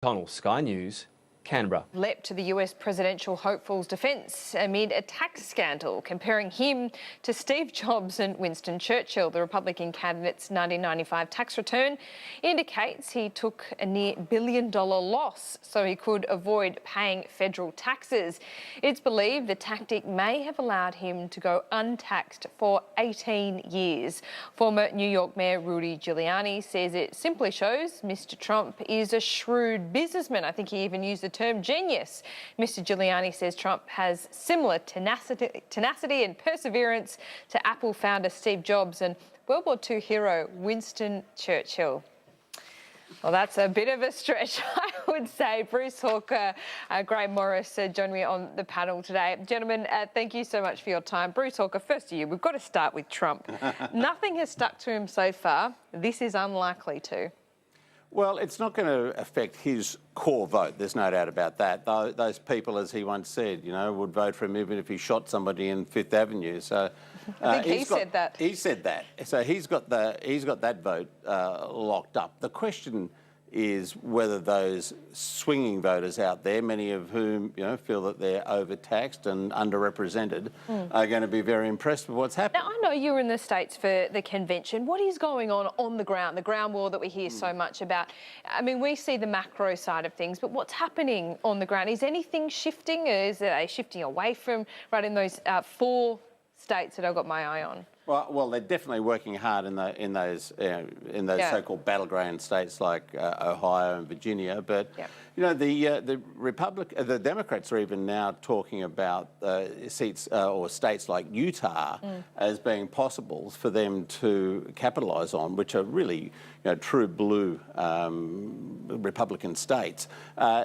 Connell, Sky News, Canberra. Leapt to the US presidential hopeful's defence amid a tax scandal, comparing him to Steve Jobs and Winston Churchill. The Republican candidate's 1995 tax return indicates he took a near $1 billion loss so he could avoid paying federal taxes. It's believed the tactic may have allowed him to go untaxed for 18 years. Former New York Mayor Rudy Giuliani says it simply shows Mr. Trump is a shrewd businessman. I think he even used the term genius. Mr. Giuliani says Trump has similar tenacity and perseverance to Apple founder Steve Jobs and World War II hero Winston Churchill. Well, that's a bit of a stretch, I would say. Bruce Hawker, Grahame Morris joined me on the panel today. Gentlemen, thank you so much for your time. Bruce Hawker, first to you. We've got to start with Trump. Nothing has stuck to him so far. This is unlikely to. Well, it's not going to affect his core vote. There's no doubt about that. Those people, as he once said, you know, would vote for him even if he shot somebody in Fifth Avenue. So I think he said that. He said that. So he's got that vote locked up. The question is whether those swinging voters out there, many of whom feel that they're overtaxed and underrepresented, are going to be very impressed with what's happening. Now, I know you were in the States for the convention. What is going on the ground war that we hear so much about? I mean, we see the macro side of things, but what's happening on the ground? Is anything shifting? Is it shifting away from right in those 4 states that I've got my eye on? Well, they're definitely working hard in those so-called battleground states like Ohio and Virginia. But the Democrats are even now talking about seats or states like Utah as being possible for them to capitalise on, which are really true blue Republican states.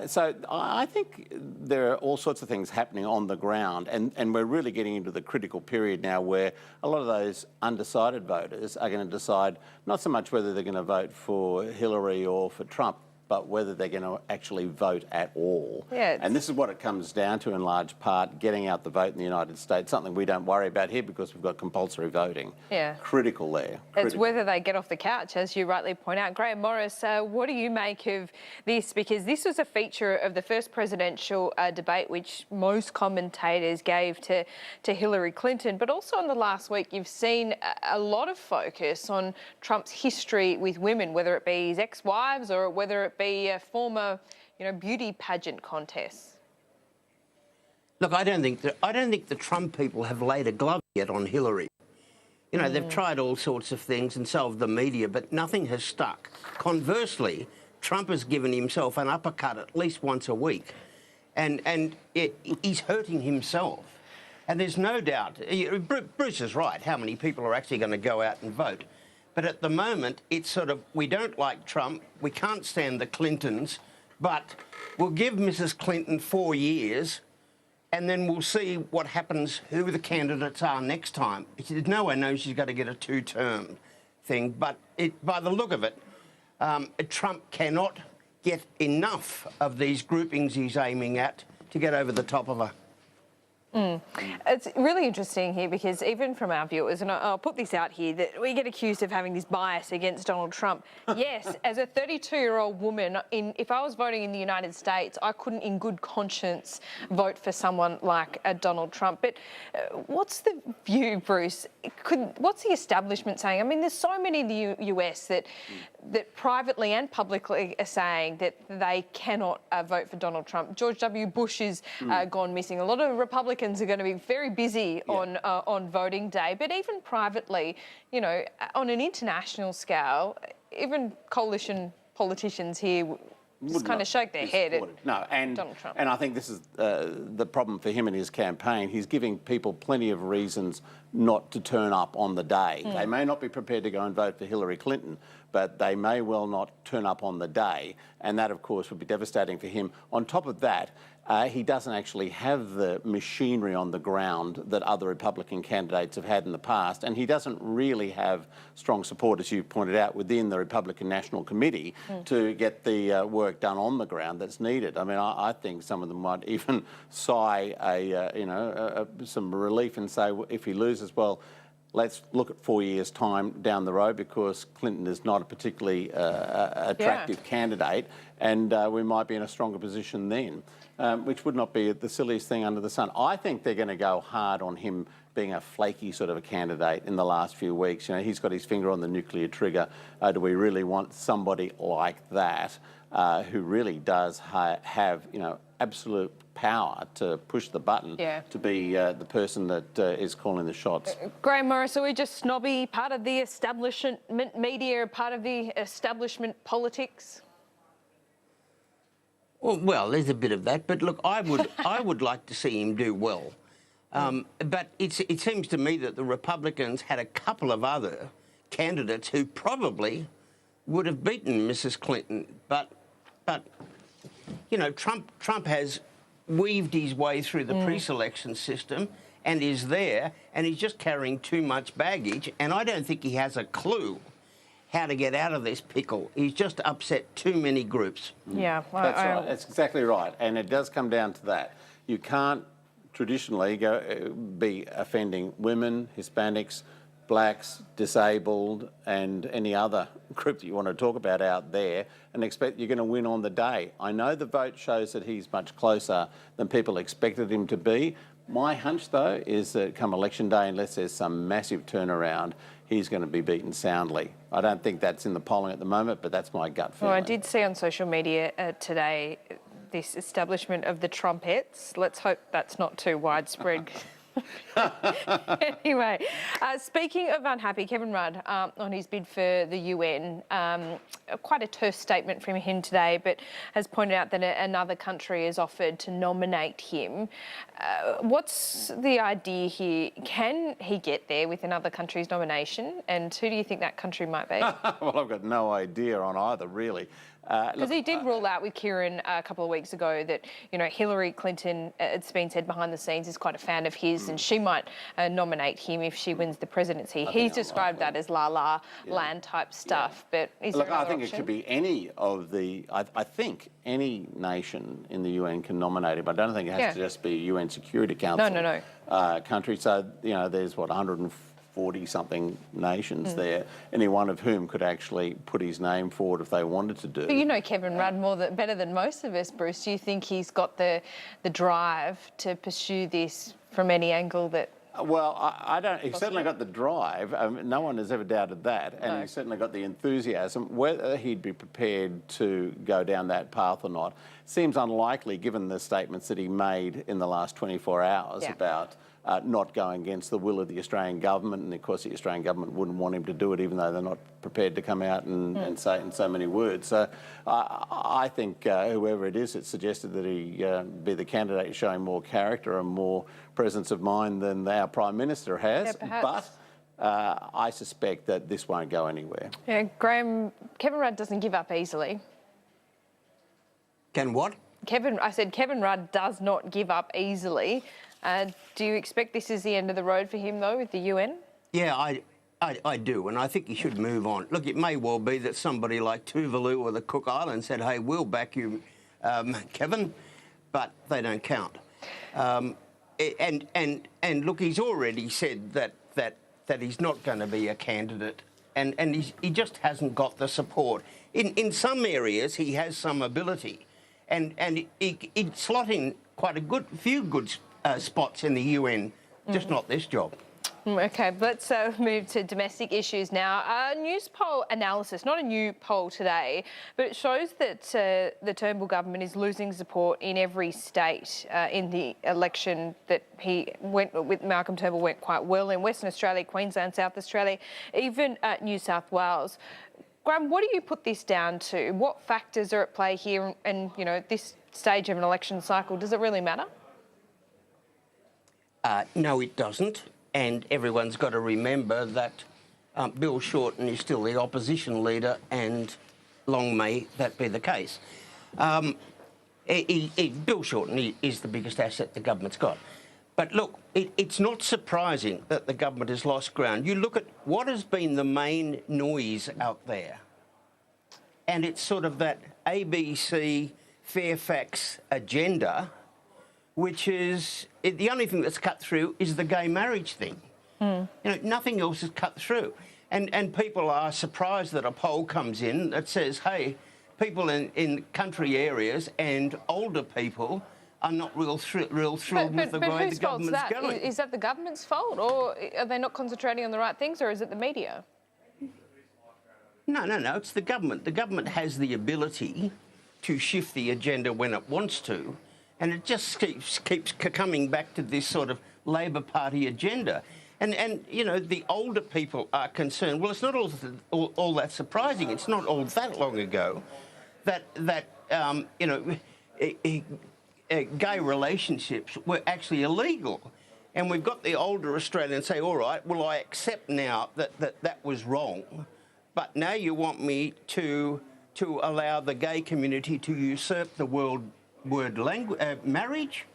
So I think there are all sorts of things happening on the ground, and we're really getting into the critical period now where a lot of those undecided voters are going to decide not so much whether they're going to vote for Hillary or for Trump, but whether they're going to actually vote at all. Yeah, and this is what it comes down to in large part, getting out the vote in the United States, something we don't worry about here because we've got compulsory voting. Yeah. Critical there. It's whether they get off the couch, as you rightly point out. Grahame Morris, what do you make of this? Because this was a feature of the first presidential debate, which most commentators gave to Hillary Clinton. But also in the last week, you've seen a lot of focus on Trump's history with women, whether it be his ex-wives or whether it be a former, beauty pageant contests. Look, I don't think the Trump people have laid a glove yet on Hillary. They've tried all sorts of things and so have the media, but nothing has stuck. Conversely, Trump has given himself an uppercut at least once a week, and he's hurting himself. And there's no doubt, Bruce is right, how many people are actually going to go out and vote. But at the moment, it's sort of, we don't like Trump, we can't stand the Clintons, but we'll give Mrs. Clinton 4 years and then we'll see what happens, who the candidates are next time. No one knows she's got to get a 2-term thing, but by the look of it, Trump cannot get enough of these groupings he's aiming at to get over the top of her. It's really interesting here because even from our viewers, and I'll put this out here, that we get accused of having this bias against Donald Trump. Yes, as a 32-year-old woman, if I was voting in the United States, I couldn't in good conscience vote for someone like Donald Trump. But what's the view, Bruce? What's the establishment saying? I mean, there's so many in the US that privately and publicly are saying that they cannot vote for Donald Trump. George W. Bush is gone missing. A lot of Republicans are going to be very busy on voting day, but even privately, on an international scale, even coalition politicians here just kind of shake their head at Donald Trump. And I think this is the problem for him in his campaign. He's giving people plenty of reasons not to turn up on the day. They may not be prepared to go and vote for Hillary Clinton, but they may well not turn up on the day. And that, of course, would be devastating for him. On top of that, he doesn't actually have the machinery on the ground that other Republican candidates have had in the past, and he doesn't really have strong support, as you pointed out, within the Republican National Committee to get the work done on the ground that's needed. I mean, I think some of them might even sigh some relief and say, if he loses, well, let's look at 4 years' time down the road, because Clinton is not a particularly attractive candidate, and we might be in a stronger position then, which would not be the silliest thing under the sun. I think they're going to go hard on him being a flaky sort of a candidate in the last few weeks. You know, he's got his finger on the nuclear trigger. Do we really want somebody like that who really does have, you know, absolute power to push the button to be the person that is calling the shots? Grahame Morris, are we just snobby, part of the establishment media, part of the establishment politics? Well, there's a bit of that, but look, I would like to see him do well. But it seems to me that the Republicans had a couple of other candidates who probably would have beaten Mrs. Clinton, but you know, Trump has weaved his way through the pre-selection system and is there, and he's just carrying too much baggage, and I don't think he has a clue how to get out of this pickle. He's just upset too many groups. Yeah, that's right. That's exactly right, and it does come down to that. You can't traditionally be offending women, Hispanics, blacks, disabled, and any other group that you want to talk about out there, and expect you're going to win on the day. I know the vote shows that he's much closer than people expected him to be. My hunch, though, is that come election day, unless there's some massive turnaround, he's going to be beaten soundly. I don't think that's in the polling at the moment, but that's my gut feeling. Well, I did see on social media today this establishment of the Trumpettes. Let's hope that's not too widespread. Anyway, speaking of unhappy, Kevin Rudd on his bid for the UN, quite a terse statement from him today, but has pointed out that another country has offered to nominate him. What's the idea here? Can he get there with another country's nomination? And who do you think that country might be? Well, I've got no idea on either, really. Because he did rule out with Kieran a couple of weeks ago that, you know, Hillary Clinton, it's been said behind the scenes, is quite a fan of his, and she might nominate him if she wins the presidency. He's described that as la land type stuff. But is there another I think option? it could be any of the. I think any nation in the UN can nominate him. I don't think it has to just be a UN Security Council country. So, you know, there's 140-something nations there, any one of whom could actually put his name forward if they wanted to do. But you know Kevin Rudd better than most of us, Bruce. Do you think he's got the drive to pursue this from any angle that... Well, I don't... He's certainly got the drive. No one has ever doubted that. And he's certainly got the enthusiasm. Whether he'd be prepared to go down that path or not seems unlikely, given the statements that he made in the last 24 hours about... not going against the will of the Australian government, and of course the Australian government wouldn't want him to do it, even though they're not prepared to come out and say it in so many words. So I think whoever it is, it suggested that he be the candidate showing more character and more presence of mind than our Prime Minister has. But I suspect that this won't go anywhere. Yeah, Grahame, Kevin Rudd doesn't give up easily. Can what? I said Kevin Rudd does not give up easily. Do you expect this is the end of the road for him, though, with the UN? Yeah, I do, and I think he should move on. Look, it may well be that somebody like Tuvalu or the Cook Islands said, hey, we'll back you, Kevin, but they don't count. And look, he's already said that he's not going to be a candidate, and he just hasn't got the support. In some areas, he has some ability, and he'd slot in quite a few good spots in the UN, just not this job. OK, let's move to domestic issues now. Newspoll analysis, not a new poll today, but it shows that the Turnbull government is losing support in every state in the election that he went with. Malcolm Turnbull went quite well in Western Australia, Queensland, South Australia, even New South Wales. Grahame, what do you put this down to? What factors are at play here? And, you know, this stage of an election cycle, does it really matter? No, it doesn't. And everyone's got to remember that Bill Shorten is still the opposition leader, and long may that be the case. Bill Shorten is the biggest asset the government's got. But look, it's not surprising that the government has lost ground. You look at what has been the main noise out there, and it's sort of that ABC Fairfax agenda, which is the only thing that's cut through is the gay marriage thing. You know, nothing else is cut through. And people are surprised that a poll comes in that says, hey, people in country areas and older people are not real thrilled with the way the government's going. Is that the government's fault, or are they not concentrating on the right things, or is it the media? No, it's the government. The government has the ability to shift the agenda when it wants to, and it just keeps coming back to this sort of Labor Party agenda. And you know, the older people are concerned. Well, it's not all that surprising. It's not all that long ago that you know, gay relationships were actually illegal. And we've got the older Australians say, all right, well, I accept now that was wrong, but now you want me to allow the gay community to usurp the word marriage?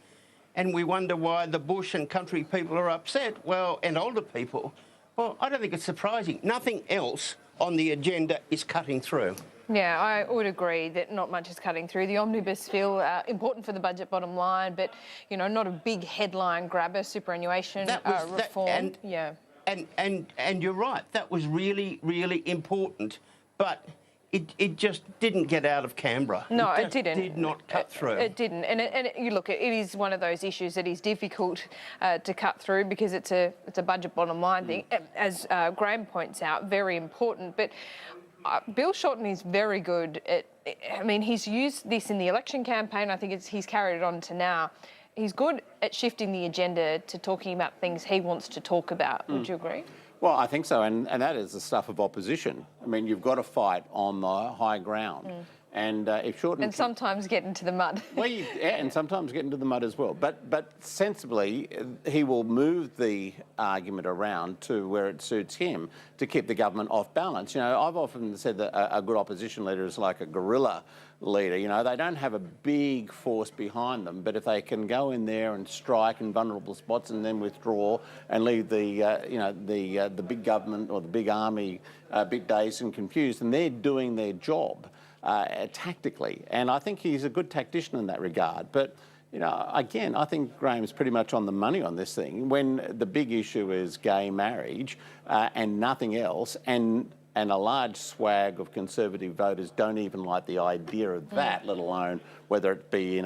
And we wonder why the bush and country people are upset, well, and older people. Well, I don't think it's surprising. Nothing else on the agenda is cutting through. Yeah, I would agree that not much is cutting through. The omnibus feel important for the budget bottom line, but, you know, not a big headline grabber, superannuation reform. And you're right, that was really, really important, but it just didn't get out of Canberra. No, it didn't. It did not cut through. It didn't. And you look, it is one of those issues that is difficult to cut through because it's a budget bottom line thing. As Graham points out, very important. But Bill Shorten is very good at, I mean, he's used this in the election campaign. I think he's carried it on to now. He's good at shifting the agenda to talking about things he wants to talk about. Would you agree? Well, I think so, and that is the stuff of opposition. I mean, you've got to fight on the high ground. And if Shorten... And sometimes get into the mud. Well, and sometimes get into the mud as well. But sensibly, he will move the argument around to where it suits him to keep the government off balance. You know, I've often said that a good opposition leader is like a guerrilla leader. You know, they don't have a big force behind them, but if they can go in there and strike in vulnerable spots and then withdraw and leave the big government or the big army a bit dazed and confused, and they're doing their job tactically. And I think he's a good tactician in that regard. But, you know, again, I think Graham's pretty much on the money on this thing. When the big issue is gay marriage and nothing else, and a large swag of Conservative voters don't even like the idea of that, let alone whether it be in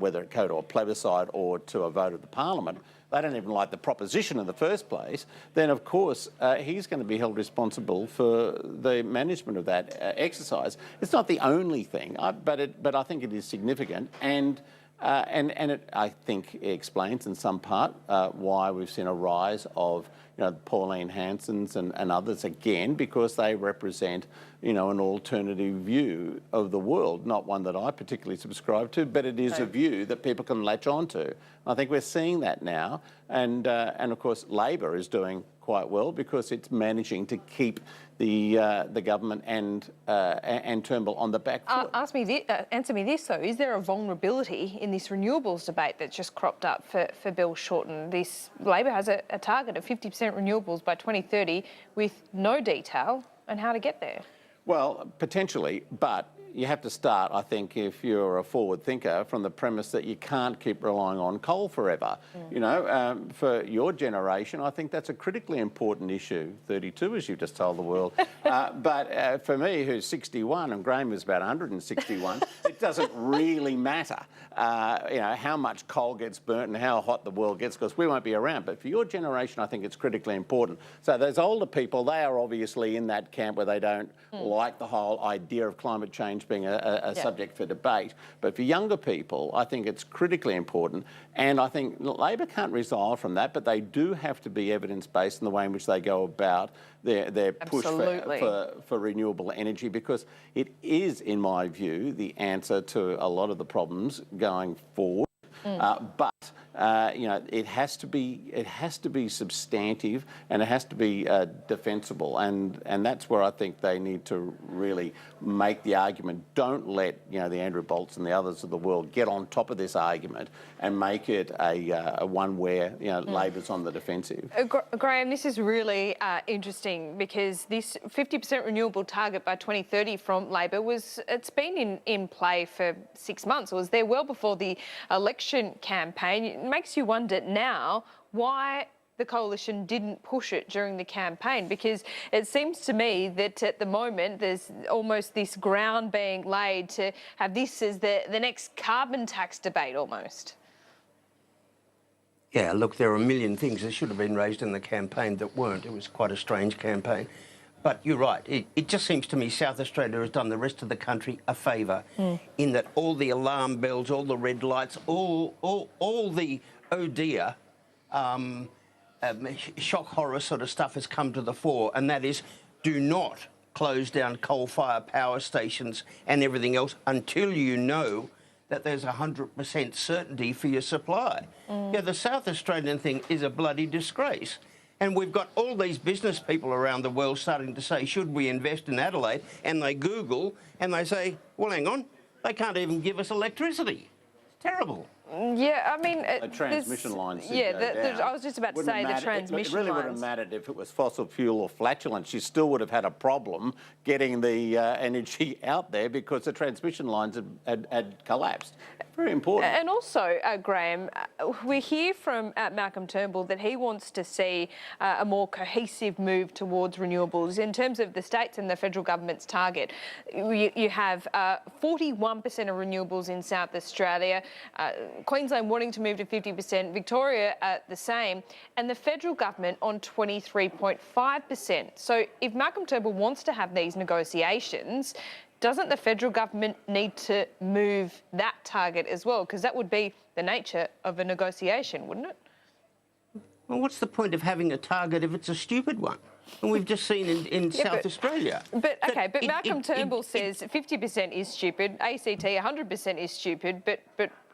whether it go to a plebiscite or to a vote of the Parliament. They don't even like the proposition in the first place. Then, of course, he's going to be held responsible for the management of that exercise. It's not the only thing, but I think it is significant, and it, I think, explains in some part why we've seen a rise of, you know, Pauline Hanson's and others again, because they represent, you know, an alternative view of the world, not one that I particularly subscribe to, but it is a view that people can latch onto. I think we're seeing that now, and of course Labor is doing quite well because it's managing to keep the government and Turnbull on the back foot. Answer me this though: is there a vulnerability in this renewables debate that's just cropped up for Bill Shorten? Labor has a target of 50% renewables by 2030 with no detail on how to get there. Well, potentially, but you have to start, I think, if you're a forward thinker, from the premise that you can't keep relying on coal forever. You know, for your generation, I think that's a critically important issue. 32, as you've just told the world. But for me, who's 61, and Grahame is about 161, it doesn't really matter, you know, how much coal gets burnt and how hot the world gets, because we won't be around. But for your generation, I think it's critically important. So those older people, they are obviously in that camp where they don't like the whole idea of climate change being a subject for debate. But for younger people, I think it's critically important. And I think Labor can't resolve from that, but they do have to be evidence-based in the way in which they go about their push for renewable energy, because it is, in my view, the answer to a lot of the problems going forward. But you know, it has to be substantive, and it has to be defensible, and that's where I think they need to really make the argument. Don't let, you know, the Andrew Bolts and the others of the world get on top of this argument and make it a one where, you know, Labor's on the defensive. Graham, this is really interesting, because this 50% renewable target by 2030 from Labor it's been in play for 6 months. It was there well before the election campaign. It makes you wonder now, why the coalition didn't push it during the campaign? Because it seems to me that at the moment there's almost this ground being laid to have this as the next carbon tax debate almost. Yeah, look, there are a million things that should have been raised in the campaign that weren't. It was quite a strange campaign. But you're right. It just seems to me South Australia has done the rest of the country a favour in that all the alarm bells, all the red lights, all the oh dear, shock horror sort of stuff has come to the fore, and that is do not close down coal-fired power stations and everything else until you know that there's 100% certainty for your supply. Yeah, the South Australian thing is a bloody disgrace. And we've got all these business people around the world starting to say, should we invest in Adelaide? And they Google and they say, well, hang on, they can't even give us electricity. It's terrible. Yeah, I mean... the transmission lines did yeah, go down. I was just about to say the transmission lines. It really wouldn't have mattered if it was fossil fuel or flatulence. You still would have had a problem getting the energy out there because the transmission lines had collapsed. Very important. And also, Graham, we hear from Malcolm Turnbull that he wants to see a more cohesive move towards renewables in terms of the states and the federal government's target. You have 41% of renewables in South Australia, Queensland wanting to move to 50%, Victoria the same, and the federal government on 23.5%. So if Malcolm Turnbull wants to have these negotiations, doesn't the federal government need to move that target as well? Because that would be the nature of a negotiation, wouldn't it? Well, what's the point of having a target if it's a stupid one? And we've just seen in South Australia. But Malcolm Turnbull says 50% is stupid, ACT 100% is stupid, but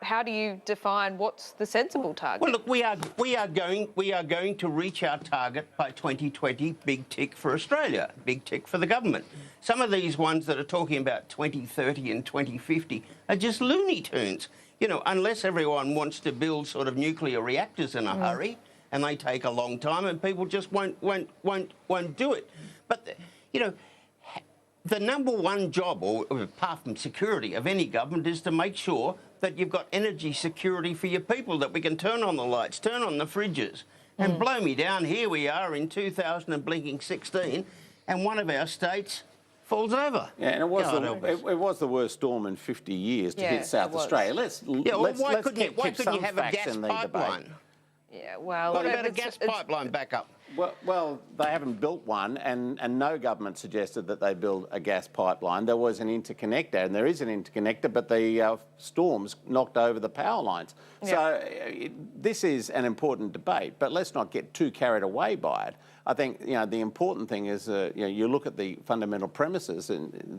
how do you define what's the sensible target? Well, look, we are going to reach our target by 2020. Big tick for Australia, big tick for the government. Some of these ones that are talking about 2030 and 2050 are just Looney Tunes. You know, unless everyone wants to build sort of nuclear reactors in a hurry, and they take a long time, and people just won't do it. But you know, the number one job, or apart from security, of any government is to make sure that you've got energy security for your people, that we can turn on the lights, turn on the fridges. And blow me down, here we are in 2016, and one of our states falls over. Yeah, and it was the worst storm in 50 years to hit South Australia. Why couldn't you have a gas pipeline? Yeah, well... What about a gas pipeline backup? Well, they haven't built one, and no government suggested that they build a gas pipeline. There was an interconnector, and there is an interconnector, but the storms knocked over the power lines. Yeah. So this is an important debate, but let's not get too carried away by it. I think the important thing is you look at the fundamental premises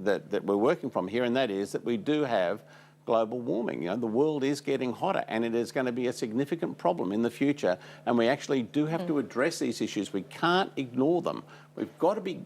that we're working from here, and that is that we do have global warming. The world is getting hotter, and it is going to be a significant problem in the future, and we actually do have to address these issues. We can't ignore them. We've got to be,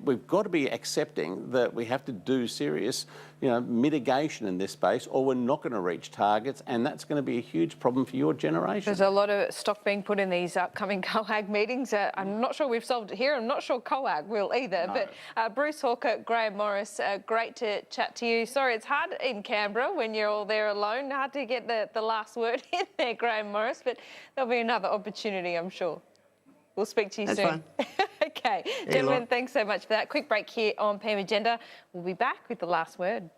we've got to be accepting that we have to do serious, mitigation in this space, or we're not going to reach targets, and that's going to be a huge problem for your generation. There's a lot of stock being put in these upcoming COAG meetings. I'm not sure we've solved it here. I'm not sure COAG will either. No. But Bruce Hawker, Grahame Morris, great to chat to you. Sorry, it's hard in Canberra when you're all there alone. Hard to get the last word in there, Grahame Morris, but there'll be another opportunity, I'm sure. We'll speak to you soon. Fine. Okay. Gentlemen, thanks so much for that. Quick break here on PM Agenda. We'll be back with the last word.